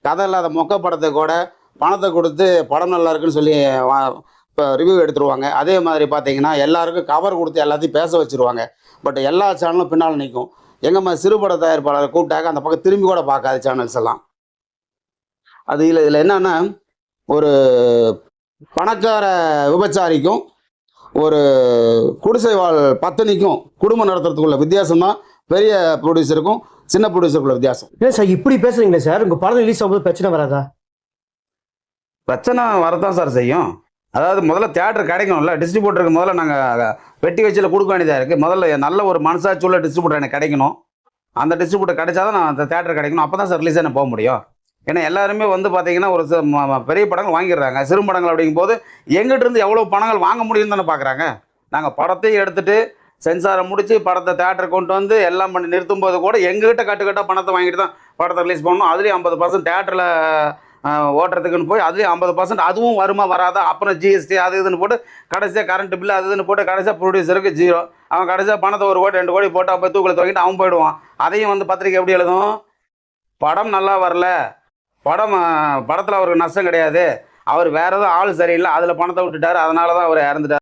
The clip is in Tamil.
கதை இல்லாத மொக்க படத்துக்கு கூட பணத்தை கொடுத்து படம் நல்லா இருக்குன்னு சொல்லி இப்போ ரிவ்யூ எடுத்துருவாங்க. அதே மாதிரி பார்த்தீங்கன்னா, எல்லாருக்கும் கவர் கொடுத்து எல்லாத்தையும் பேச வச்சுருவாங்க. பட் எல்லா சேனலும் பின்னால் நிற்கும். எங்கம்மா சிறுபட தயாரிப்பாளரை கூப்பிட்டாக்க அந்த பக்கம் திரும்பி கூட பார்க்காது சேனல்ஸ் எல்லாம். அது இதில் என்னன்னா, ஒரு பணக்கார விபச்சாரிக்கும் ஒரு குடிசை வாழ் பத்தினிக்கும் குடும்பம் நடத்துறதுக்குள்ள வித்தியாசம் தான் பெரிய ப்ரொடியூசருக்கும் சின்ன ப்ரொடியூசருக்குள்ள வித்தியாசம். ஏன் சார் இப்படி பேசுறீங்களே சார்? உங்க படம் ரிலீஸ் ஆகும்போது பிரச்சனை வராதா? பிரச்சனை வரதான் சார் செய்யும். அதாவது முதல்ல தியேட்டர் கிடைக்கணும்ல. டிஸ்ட்ரிபியூட்டருக்கு முதல்ல நாங்கள் பெட்டி வச்சில் கொடுக்க வேண்டியதாக இருக்குது. முதல்ல நல்ல ஒரு மனசாட்சி உள்ள டிஸ்ட்ரிபியூட்டர் எனக்கு கிடைக்கணும். அந்த டிஸ்ட்ரிபியூட்டர் கிடைச்சா தான் நான் அந்த தியேட்டர் கிடைக்கணும். அப்போ தான் சார் ரிலீஸ் போக முடியும். ஏன்னா எல்லாருமே வந்து பார்த்தீங்கன்னா ஒரு பெரிய படங்கள் வாங்கிடுறாங்க. சிறு படங்கள் அப்படிங்கும்போது எங்கிட்ட இருந்து எவ்வளோ பணங்கள் வாங்க முடியும்னு தானே பார்க்குறாங்க. நாங்கள் படத்தையும் எடுத்துகிட்டு சென்சாரை முடித்து படத்தை தியேட்டர் கொண்டு வந்து எல்லாம் பண்ணி நிறுத்தும் போது கூட எங்ககிட்ட கட்டுக்கட்டாக பணத்தை வாங்கிட்டு தான் படத்தை ரிலீஸ் பண்ணணும். அதுலேயும் 50% தியேட்டரில் ஓட்டுறதுக்குன்னு போய் அதுலேயும் 50% அதுவும் வருமா வராதா, அப்புறம் ஜிஎஸ்டி அது இதுன்னு போட்டு கடைசியாக கரண்ட் பில்லு அது இதுன்னு போட்டு கடைசியாக ப்ரொடியூசருக்கு 0. அவன் கடைசியாக பணத்தை 1 கோடி 2 கோடி போட்டு அவன் போய் தூக்கில் தூக்கிட்டு அவன் போயிடுவான். அதையும் வந்து பத்திரிக்கை எப்படி எழுதும்? படம் நல்லா வரல, படத்தில் அவருக்கு நஷ்டம் கிடையாது, அவர் வேறு ஏதோ ஆள் சரியில்லை, அதில் பணத்தை விட்டுட்டார், அதனால தான் அவர் இறந்துட்டார்.